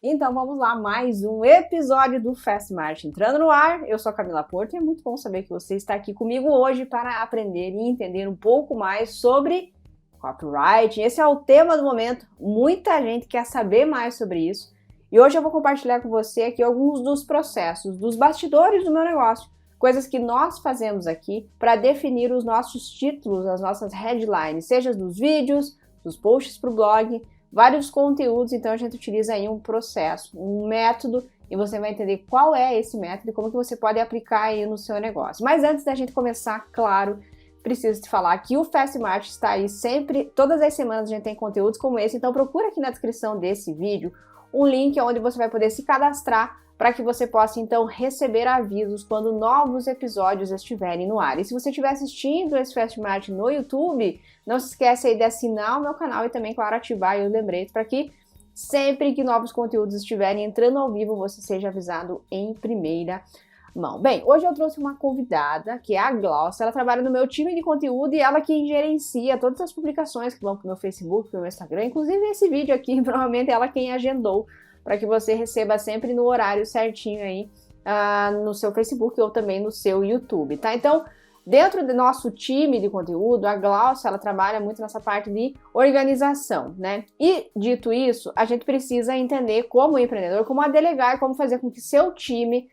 Então vamos lá, mais um episódio do Fast March entrando no ar. Eu sou a Camila Porto e é muito bom saber que você está aqui comigo hoje para aprender e entender um pouco mais sobre copyright. Esse é o tema do momento, muita gente quer saber mais sobre isso. E hoje eu vou compartilhar com você aqui alguns dos processos, dos bastidores do meu negócio, coisas que nós fazemos aqui para definir os nossos títulos, as nossas headlines, seja dos vídeos, dos posts para o blog, vários conteúdos. Então a gente utiliza aí um processo, um método, e você vai entender qual é esse método e como que você pode aplicar aí no seu negócio. Mas antes da gente começar, claro, preciso te falar que o Fast March está aí sempre, todas as semanas a gente tem conteúdos como esse, então procura aqui na descrição desse vídeo um link onde você vai poder se cadastrar para que você possa então receber avisos quando novos episódios estiverem no ar. E se você estiver assistindo esse Fast March no YouTube, não se esquece aí de assinar o meu canal e também, claro, ativar os lembretes para que sempre que novos conteúdos estiverem entrando ao vivo, você seja avisado em primeira mão. Bem, hoje eu trouxe uma convidada, que é a Glaucia. Ela trabalha no meu time de conteúdo e ela que gerencia todas as publicações que vão para o meu Facebook, para o meu Instagram. Inclusive esse vídeo aqui, provavelmente ela quem agendou, para que você receba sempre no horário certinho aí no seu Facebook ou também no seu YouTube, tá? Então, dentro do nosso time de conteúdo, a Glaucia, ela trabalha muito nessa parte de organização, né? E, dito isso, a gente precisa entender como empreendedor, como a delegar, como fazer com que seu time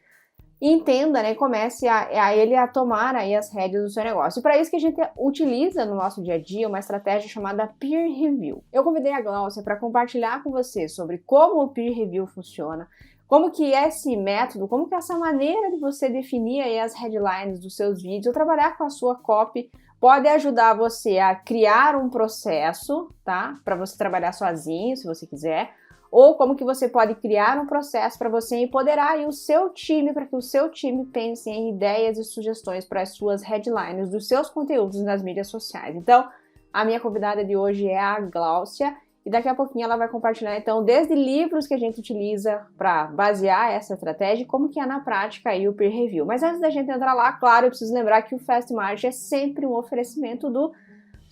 entenda, né, comece a tomar aí as rédeas do seu negócio. E para isso que a gente utiliza no nosso dia a dia uma estratégia chamada Peer Review. Eu convidei a Glaucia para compartilhar com você sobre como o Peer Review funciona, como que esse método, como que essa maneira de você definir aí as headlines dos seus vídeos, ou trabalhar com a sua copy, pode ajudar você a criar um processo, tá? Para você trabalhar sozinho, se você quiser, ou como que você pode criar um processo para você empoderar aí o seu time, para que o seu time pense em ideias e sugestões para as suas headlines dos seus conteúdos nas mídias sociais. Então, a minha convidada de hoje é a Glaucia, e daqui a pouquinho ela vai compartilhar, então, desde livros que a gente utiliza para basear essa estratégia, como que é na prática aí o Peer Review. Mas antes da gente entrar lá, claro, eu preciso lembrar que o Fast March é sempre um oferecimento do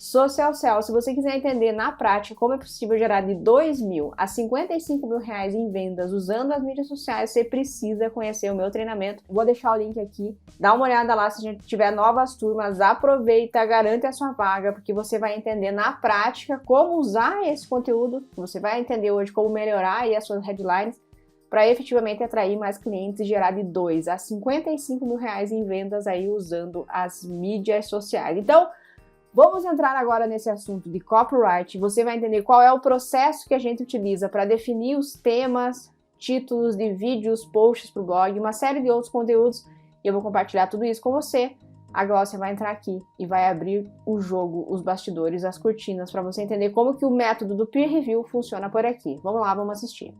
Social Sell. Se você quiser entender na prática como é possível gerar de 2 mil a 55 mil reais em vendas usando as mídias sociais, você precisa conhecer o meu treinamento. Vou deixar o link aqui, dá uma olhada lá. Se a gente tiver novas turmas, aproveita, garante a sua vaga, porque você vai entender na prática como usar esse conteúdo. Você vai entender hoje como melhorar aí as suas headlines para efetivamente atrair mais clientes e gerar de 2 a 55 mil reais em vendas aí usando as mídias sociais. Então, vamos entrar agora nesse assunto de copyright. Você vai entender qual é o processo que a gente utiliza para definir os temas, títulos de vídeos, posts para o blog, uma série de outros conteúdos, e eu vou compartilhar tudo isso com você. A Glaucia vai entrar aqui e vai abrir o jogo, os bastidores, as cortinas, para você entender como que o método do Peer Review funciona por aqui. Vamos lá, vamos assistir.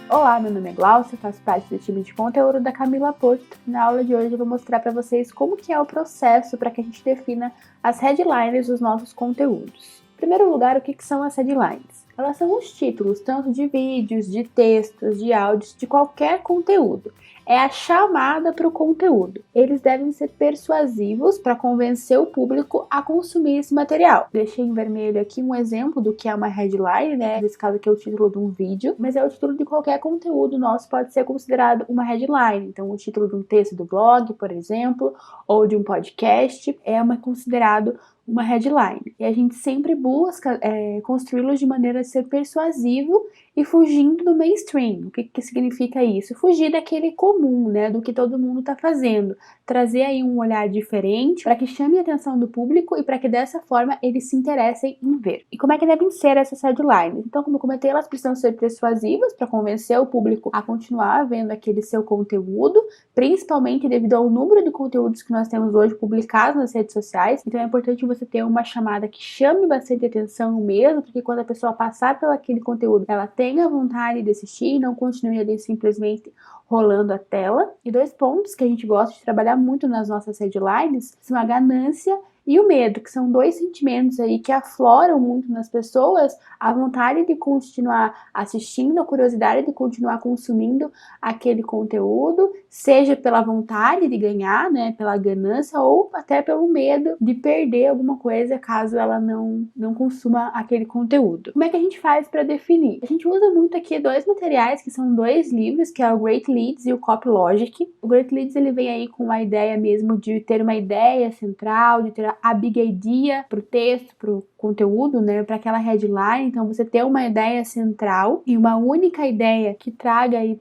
Olá, meu nome é Glaucia, faço parte do time de conteúdo da Camila Porto. Na aula de hoje eu vou mostrar para vocês como que é o processo para que a gente defina as headlines dos nossos conteúdos. Em primeiro lugar, o que são as headlines? Elas são os títulos, tanto de vídeos, de textos, de áudios, de qualquer conteúdo. É a chamada para o conteúdo. Eles devem ser persuasivos para convencer o público a consumir esse material. Deixei em vermelho aqui um exemplo do que é uma headline, né? Nesse caso aqui é o título de um vídeo, mas é o título de qualquer conteúdo nosso, pode ser considerado uma headline. Então, o título de um texto do blog, por exemplo, ou de um podcast, considerado uma headline. E a gente sempre busca construí-los de maneira a ser persuasivo e fugindo do mainstream. O que significa isso? Fugir daquele comum, né, do que todo mundo está fazendo. Trazer aí um olhar diferente para que chame a atenção do público e para que dessa forma eles se interessem em ver. E como é que devem ser essas headlines? Então, como eu comentei, elas precisam ser persuasivas para convencer o público a continuar vendo aquele seu conteúdo, principalmente devido ao número de conteúdos que nós temos hoje publicados nas redes sociais. Então é importante você ter uma chamada que chame bastante atenção mesmo, porque quando a pessoa passar pelo aquele conteúdo, ela tenha vontade de assistir e não continue ali simplesmente rolando a tela. E 2 pontos que a gente gosta de trabalhar muito nas nossas headlines são a ganância e o medo, que são dois sentimentos aí que afloram muito nas pessoas, a vontade de continuar assistindo, a curiosidade de continuar consumindo aquele conteúdo, seja pela vontade de ganhar, né, pela ganância, ou até pelo medo de perder alguma coisa caso ela não consuma aquele conteúdo. Como é que a gente faz para definir? A gente usa muito aqui dois materiais, que são dois livros, que é o Great Leads e o Copy Logic. O Great Leads, ele vem aí com a ideia mesmo de ter uma ideia central, de ter a big idea pro texto, pro conteúdo, né, para aquela headline. Então você ter uma ideia central e uma única ideia que traga aí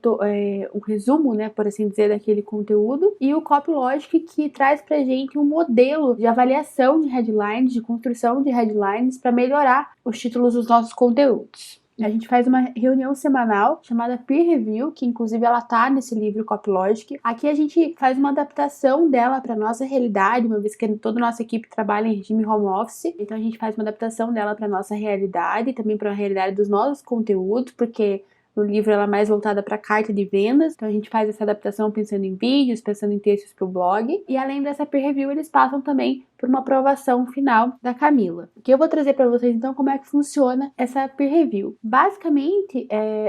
um resumo, né, por assim dizer, daquele conteúdo, e o Copy Logic, que traz pra gente um modelo de avaliação de headlines, de construção de headlines para melhorar os títulos dos nossos conteúdos. A gente faz uma reunião semanal chamada Peer Review, que inclusive ela tá nesse livro Copy Logic. Aqui a gente faz uma adaptação dela para nossa realidade, uma vez que toda a nossa equipe trabalha em regime home office. Então a gente faz uma adaptação dela para nossa realidade, também para a realidade dos nossos conteúdos, porque no livro ela é mais voltada para carta de vendas, então a gente faz essa adaptação pensando em vídeos, pensando em textos para o blog. E além dessa peer review, eles passam também por uma aprovação final da Camila. Que eu vou trazer para vocês então como é que funciona essa peer review. Basicamente,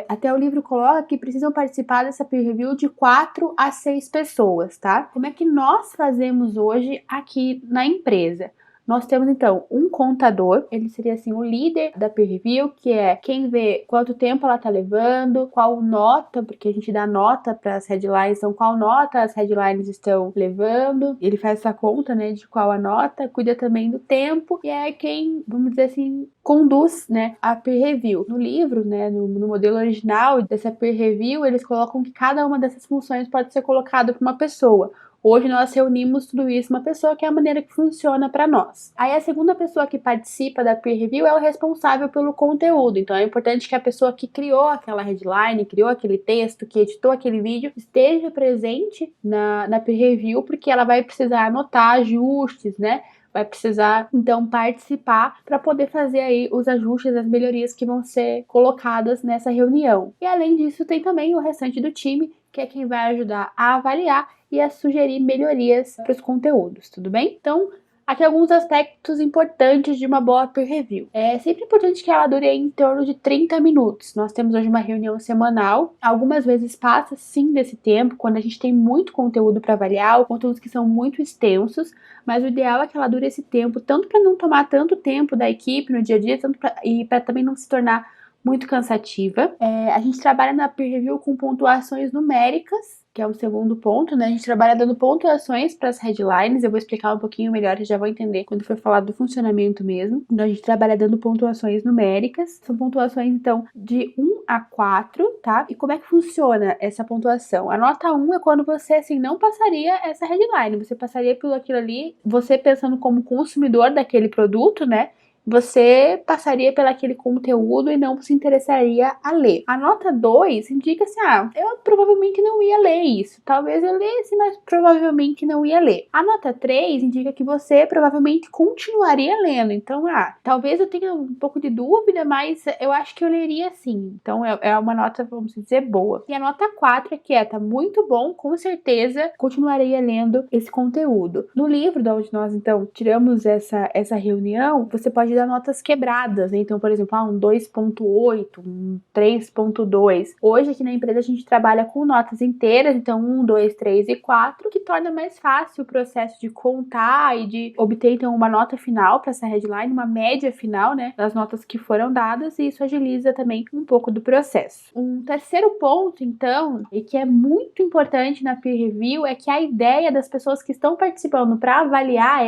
até o livro coloca que precisam participar dessa peer review de 4 a 6 pessoas, tá? Como é que nós fazemos hoje aqui na empresa? Nós temos, então, um contador, ele seria, assim, o líder da peer review, que é quem vê quanto tempo ela tá levando, qual nota, porque a gente dá nota para as headlines, então qual nota as headlines estão levando. Ele faz essa conta, né, de qual a nota, cuida também do tempo, e é quem, vamos dizer assim, conduz, né, a peer review. No livro, né, no modelo original dessa peer review, eles colocam que cada uma dessas funções pode ser colocada por uma pessoa. Hoje nós reunimos tudo isso uma pessoa, que é a maneira que funciona para nós. Aí a segunda pessoa que participa da peer review é o responsável pelo conteúdo. Então é importante que a pessoa que criou aquela headline, criou aquele texto, que editou aquele vídeo, esteja presente na peer review, porque ela vai precisar anotar ajustes, né? Vai precisar, então, participar para poder fazer aí os ajustes, as melhorias que vão ser colocadas nessa reunião. E além disso, tem também o restante do time, que é quem vai ajudar a avaliar e a sugerir melhorias para os conteúdos, tudo bem? Então, aqui alguns aspectos importantes de uma boa peer review. É sempre importante que ela dure em torno de 30 minutos. Nós temos hoje uma reunião semanal. Algumas vezes passa sim desse tempo, quando a gente tem muito conteúdo para avaliar, ou conteúdos que são muito extensos, mas o ideal é que ela dure esse tempo, tanto para não tomar tanto tempo da equipe no dia a dia, e para também não se tornar muito cansativa. A gente trabalha na peer review com pontuações numéricas, que é o segundo ponto, né? A gente trabalha dando pontuações para as headlines. Eu vou explicar um pouquinho melhor, vocês já vão entender quando for falar do funcionamento mesmo. Então, a gente trabalha dando pontuações numéricas. São pontuações, então, de 1 a 4, tá? E como é que funciona essa pontuação? A nota 1 é quando você, assim, não passaria essa headline. Você passaria pelo aquilo ali, você pensando como consumidor daquele produto, né? Você passaria pelaquele conteúdo e não se interessaria a ler. A nota 2 indica assim, eu provavelmente não ia ler isso. Talvez eu lesse, mas provavelmente não ia ler. A nota 3 indica que você provavelmente continuaria lendo. Então, talvez eu tenha um pouco de dúvida, mas eu acho que eu leria sim. Então, é uma nota, vamos dizer, boa. E a nota 4 é que tá muito bom, com certeza continuaria lendo esse conteúdo. No livro de onde nós, então, tiramos essa reunião, você pode dar notas quebradas, né? Então, por exemplo, um 2.8, um 3.2. Hoje aqui na empresa a gente trabalha com notas inteiras, então 1, 2, 3 e 4, que torna mais fácil o processo de contar e de obter então uma nota final para essa headline, uma média final, né, das notas que foram dadas, e isso agiliza também um pouco do processo. Um terceiro ponto, então, e que é muito importante na peer review, é que a ideia das pessoas que estão participando para avaliar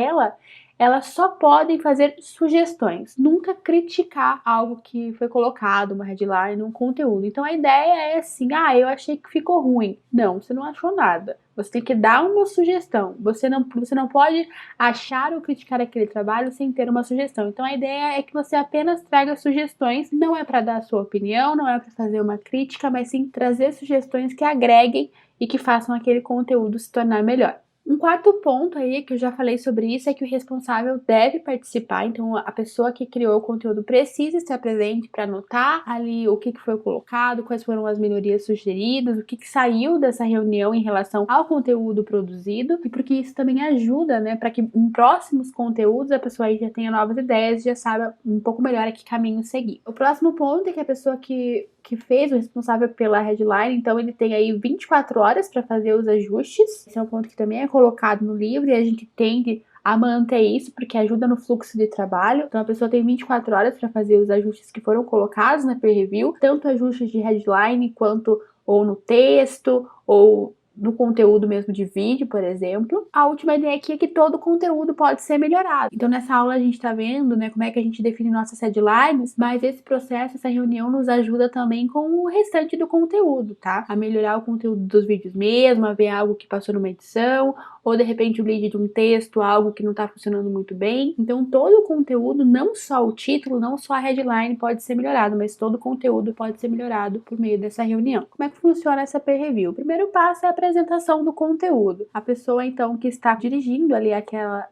elas só podem fazer sugestões, nunca criticar algo que foi colocado, uma headline, um conteúdo. Então a ideia é assim, eu achei que ficou ruim. Não, você não achou nada. Você tem que dar uma sugestão. Você não pode achar ou criticar aquele trabalho sem ter uma sugestão. Então a ideia é que você apenas traga sugestões. Não é para dar a sua opinião, não é para fazer uma crítica, mas sim trazer sugestões que agreguem e que façam aquele conteúdo se tornar melhor. Um quarto ponto aí, que eu já falei sobre isso, é que o responsável deve participar. Então, a pessoa que criou o conteúdo precisa estar presente para anotar ali o que foi colocado, quais foram as melhorias sugeridas, o que saiu dessa reunião em relação ao conteúdo produzido, e porque isso também ajuda, né, para que em próximos conteúdos a pessoa aí já tenha novas ideias, já saiba um pouco melhor a que caminho seguir. O próximo ponto é que a pessoa que fez, o responsável pela headline, então ele tem aí 24 horas para fazer os ajustes. Esse é um ponto que também é colocado no livro e a gente tende a manter isso porque ajuda no fluxo de trabalho. Então a pessoa tem 24 horas para fazer os ajustes que foram colocados na peer review, tanto ajustes de headline quanto ou no texto ou no conteúdo mesmo de vídeo, por exemplo. A última ideia aqui é que todo o conteúdo pode ser melhorado. Então, nessa aula a gente tá vendo, né, como é que a gente define nossas headlines, mas esse processo, essa reunião nos ajuda também com o restante do conteúdo, tá? A melhorar o conteúdo dos vídeos mesmo, a ver algo que passou numa edição, ou de repente o lead de um texto, algo que não tá funcionando muito bem. Então, todo o conteúdo, não só o título, não só a headline pode ser melhorado, mas todo o conteúdo pode ser melhorado por meio dessa reunião. Como é que funciona essa peer review? O primeiro passo é a apresentação do conteúdo. A pessoa, então, que está dirigindo ali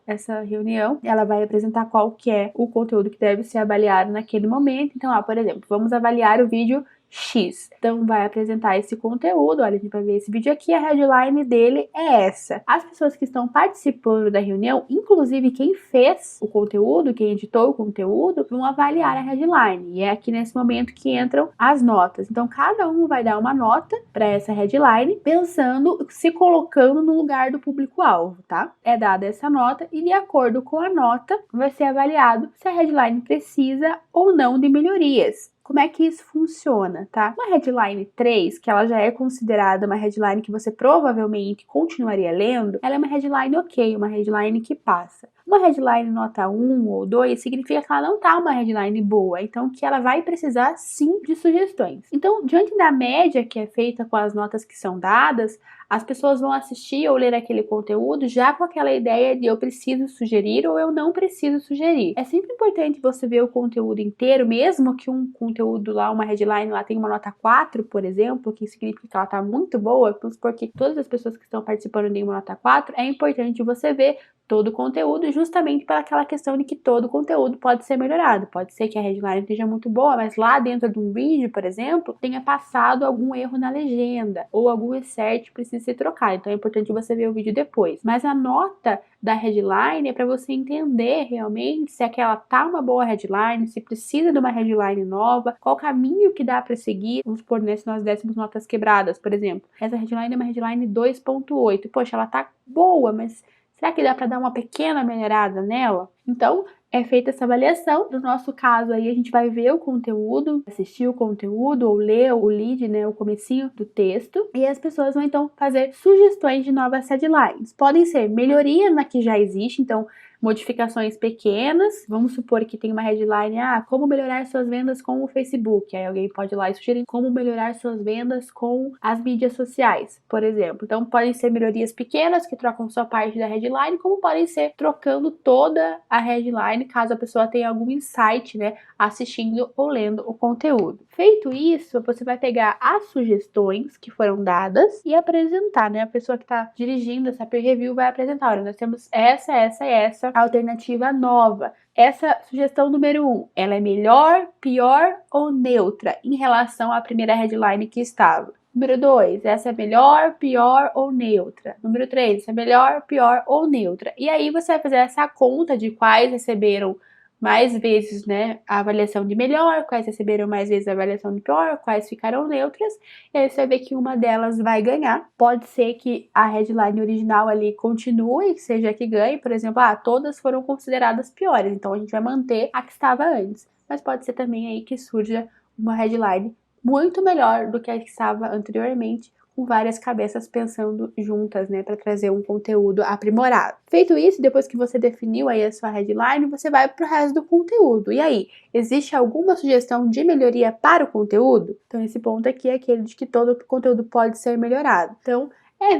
essa reunião, ela vai apresentar qual que é o conteúdo que deve ser avaliado naquele momento. Então, por exemplo, vamos avaliar o vídeo X. Então, vai apresentar esse conteúdo. Olha, a gente vai ver esse vídeo aqui, a headline dele é essa. As pessoas que estão participando da reunião, inclusive quem fez o conteúdo, quem editou o conteúdo, vão avaliar a headline. E é aqui nesse momento que entram as notas. Então, cada um vai dar uma nota para essa headline, pensando, se colocando no lugar do público-alvo, tá? É dada essa nota e, de acordo com a nota, vai ser avaliado se a headline precisa ou não de melhorias. Como é que isso funciona, tá? Uma headline 3, que ela já é considerada uma headline que você provavelmente continuaria lendo, ela é uma headline ok, uma headline que passa. Uma headline nota 1 ou 2 significa que ela não tá uma headline boa, então que ela vai precisar sim de sugestões. Então, diante da média que é feita com as notas que são dadas, as pessoas vão assistir ou ler aquele conteúdo já com aquela ideia de eu preciso sugerir ou eu não preciso sugerir. É sempre importante você ver o conteúdo inteiro, mesmo que um conteúdo lá, uma headline lá tenha uma nota 4, por exemplo, que significa que ela tá muito boa, porque todas as pessoas que estão participando têm uma nota 4, é importante você ver todo o conteúdo, justamente para aquela questão de que todo o conteúdo pode ser melhorado. Pode ser que a headline esteja muito boa, mas lá dentro de um vídeo, por exemplo, tenha passado algum erro na legenda, ou algum insert precisa ser trocado. Então é importante você ver o vídeo depois. Mas a nota da headline é para você entender realmente se aquela tá uma boa headline, se precisa de uma headline nova, qual caminho que dá para seguir. Vamos supor, né, se nós dessemos notas quebradas, por exemplo. Essa headline é uma headline 2.8. Poxa, ela tá boa, mas será que dá para dar uma pequena melhorada nela? Então, é feita essa avaliação. No nosso caso aí, a gente vai ver o conteúdo, assistir o conteúdo ou ler o lead, né, o comecinho do texto. E as pessoas vão então fazer sugestões de novas headlines. Podem ser melhorias na que já existe, então modificações pequenas. Vamos supor que tem uma headline, como melhorar suas vendas com o Facebook. Aí alguém pode ir lá e sugerir como melhorar suas vendas com as mídias sociais, por exemplo. Então podem ser melhorias pequenas que trocam só parte da headline, como podem ser trocando toda a headline, caso a pessoa tenha algum insight, né, assistindo ou lendo o conteúdo. Feito isso, você vai pegar as sugestões que foram dadas e apresentar, né? A pessoa que está dirigindo essa peer review vai apresentar, olha, nós temos essa alternativa nova. Essa sugestão número 1, ela é melhor, pior ou neutra em relação à primeira headline que estava? Número 2, essa é melhor, pior ou neutra. Número 3, essa é melhor, pior ou neutra. E aí você vai fazer essa conta de quais receberam mais vezes, né, a avaliação de melhor, quais receberam mais vezes a avaliação de pior, quais ficaram neutras, e aí você vai ver que uma delas vai ganhar. Pode ser que a headline original ali continue, que seja a que ganhe, por exemplo, todas foram consideradas piores, então a gente vai manter a que estava antes. Mas pode ser também aí que surja uma headline muito melhor do que a que estava anteriormente, com várias cabeças pensando juntas, né, para trazer um conteúdo aprimorado. Feito isso, depois que você definiu aí a sua headline, você vai para o resto do conteúdo. E aí, existe alguma sugestão de melhoria para o conteúdo? Então, esse ponto aqui é aquele de que todo o conteúdo pode ser melhorado. Então,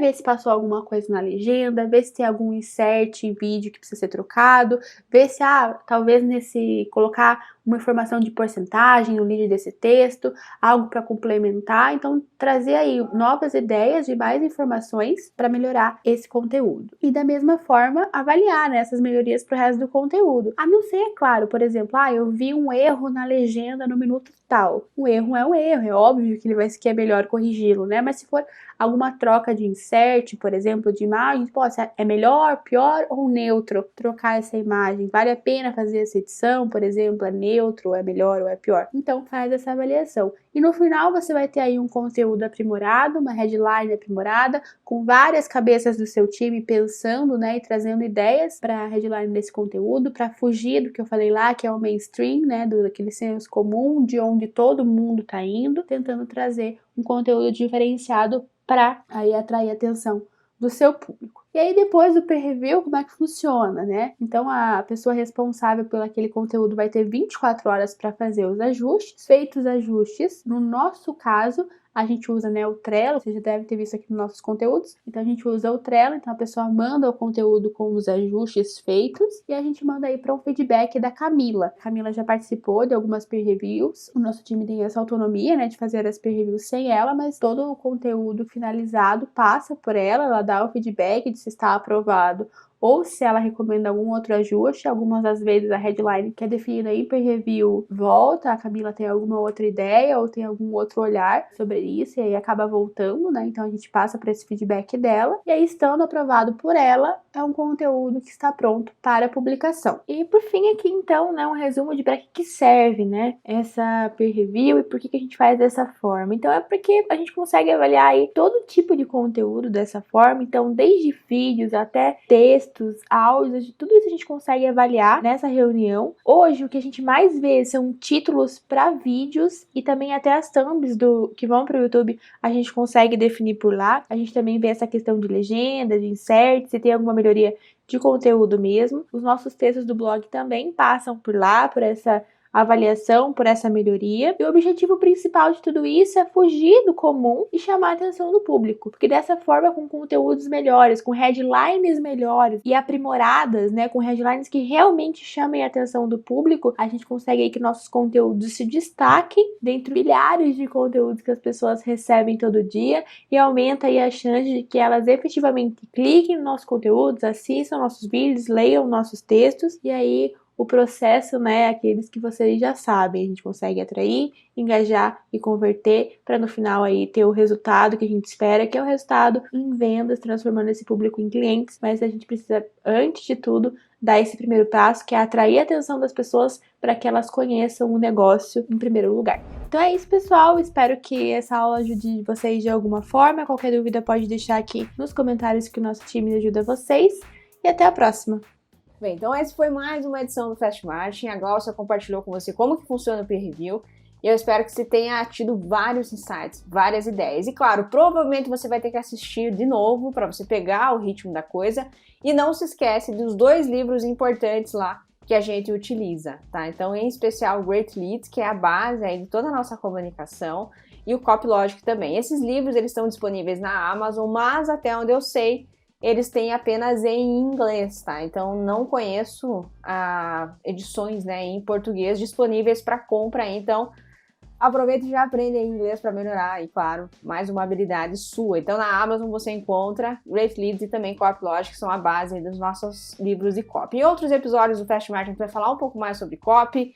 ver se passou alguma coisa na legenda, ver se tem algum insert em vídeo que precisa ser trocado, ver se, talvez colocar uma informação de porcentagem no lead desse texto, algo para complementar. Então, trazer aí novas ideias e mais informações para melhorar esse conteúdo. E da mesma forma, avaliar, né, essas melhorias para o resto do conteúdo. A não ser, claro, por exemplo, eu vi um erro na legenda no minuto tal. Um erro é um erro, é óbvio que é melhor corrigi-lo, né? Mas se for alguma troca de insert, por exemplo, de imagens, é melhor, pior ou neutro trocar essa imagem? Vale a pena fazer essa edição, por exemplo, é neutro, é melhor ou é pior? Então faz essa avaliação. E no final você vai ter aí um conteúdo aprimorado, uma headline aprimorada, com várias cabeças do seu time pensando, né, e trazendo ideias para a headline desse conteúdo, para fugir do que eu falei lá, que é o mainstream, né, daquele senso comum, de onde todo mundo está indo, tentando trazer um conteúdo diferenciado para aí atrair a atenção do seu público. E aí depois do pre-review, como é que funciona, né? Então a pessoa responsável por aquele conteúdo vai ter 24 horas para fazer os ajustes. Feitos os ajustes, no nosso caso, a gente usa, né, o Trello, você já deve ter visto aqui nos nossos conteúdos. Então a gente usa o Trello, então a pessoa manda o conteúdo com os ajustes feitos e a gente manda aí para um feedback da Camila. A Camila já participou de algumas peer reviews. O nosso time tem essa autonomia, né, de fazer as peer reviews sem ela, mas todo o conteúdo finalizado passa por ela, ela dá o feedback de se está aprovado ou se ela recomenda algum outro ajuste. Algumas das vezes a headline que é definida em peer review volta, a Camila tem alguma outra ideia ou tem algum outro olhar sobre isso e aí acaba voltando, né? Então a gente passa para esse feedback dela e aí, estando aprovado por ela, é um conteúdo que está pronto para publicação. E por fim aqui então, né, um resumo de para que serve, né, essa peer review e por que a gente faz dessa forma. Então é porque a gente consegue avaliar aí todo tipo de conteúdo dessa forma, então desde vídeos até textos, áudios, tudo isso a gente consegue avaliar nessa reunião. Hoje o que a gente mais vê são títulos para vídeos e também até as thumbs que vão para o YouTube a gente consegue definir por lá. A gente também vê essa questão de legenda, de insert, se tem alguma melhoria de conteúdo mesmo. Os nossos textos do blog também passam por lá, por essa avaliação, por essa melhoria. E o objetivo principal de tudo isso é fugir do comum e chamar a atenção do público, porque dessa forma, com conteúdos melhores, com headlines melhores e aprimoradas, né, com headlines que realmente chamem a atenção do público, a gente consegue aí que nossos conteúdos se destaquem dentre milhares de conteúdos que as pessoas recebem todo dia e aumenta aí a chance de que elas efetivamente cliquem nos nossos conteúdos, assistam nossos vídeos, leiam nossos textos e aí o processo, né, aqueles que vocês já sabem, a gente consegue atrair, engajar e converter para no final aí ter o resultado que a gente espera, que é o resultado em vendas, transformando esse público em clientes, mas a gente precisa, antes de tudo, dar esse primeiro passo, que é atrair a atenção das pessoas para que elas conheçam o negócio em primeiro lugar. Então é isso, pessoal, espero que essa aula ajude vocês de alguma forma. Qualquer dúvida pode deixar aqui nos comentários que o nosso time ajuda vocês e até a próxima! Bem, então essa foi mais uma edição do Fast Marketing. A Glaucia compartilhou com você como que funciona o peer review e eu espero que você tenha tido vários insights, várias ideias. E claro, provavelmente você vai ter que assistir de novo para você pegar o ritmo da coisa. E não se esquece dos 2 livros importantes lá que a gente utiliza, tá? Então, em especial o Great Leads, que é a base aí de toda a nossa comunicação, e o Copy Logic também. Esses livros eles estão disponíveis na Amazon, mas até onde eu sei, eles têm apenas em inglês, tá? Então não conheço edições, né, em português disponíveis para compra aí. Então aproveita e já aprende inglês para melhorar e, claro, mais uma habilidade sua. Então na Amazon você encontra Great Leads e também Copy Logic, que são a base dos nossos livros de copy. Em outros episódios do Fast Marketing a gente vai falar um pouco mais sobre copy,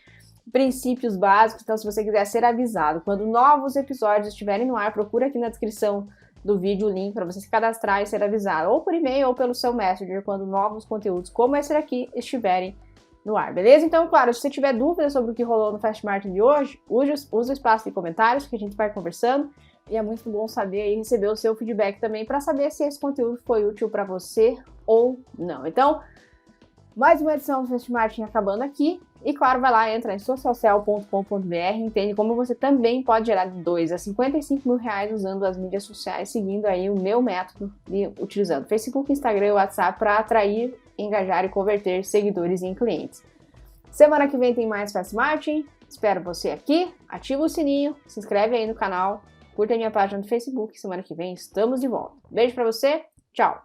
princípios básicos. Então se você quiser ser avisado quando novos episódios estiverem no ar, procura aqui na descrição do vídeo o link para você se cadastrar e ser avisado, ou por e-mail ou pelo seu Messenger, quando novos conteúdos como esse aqui estiverem no ar, beleza? Então, claro, se você tiver dúvidas sobre o que rolou no Fast Marketing de hoje, use o espaço de comentários que a gente vai conversando, e é muito bom saber e receber o seu feedback também para saber se esse conteúdo foi útil para você ou não. Então, mais uma edição do Fast Marketing acabando aqui. E claro, vai lá, entra em socialcel.com.br, entende como você também pode gerar de 2 a 55 mil reais usando as mídias sociais, seguindo aí o meu método e utilizando Facebook, Instagram e WhatsApp para atrair, engajar e converter seguidores em clientes. Semana que vem tem mais Fast Marketing, espero você aqui, ativa o sininho, se inscreve aí no canal, curta a minha página no Facebook, semana que vem estamos de volta. Beijo pra você, tchau!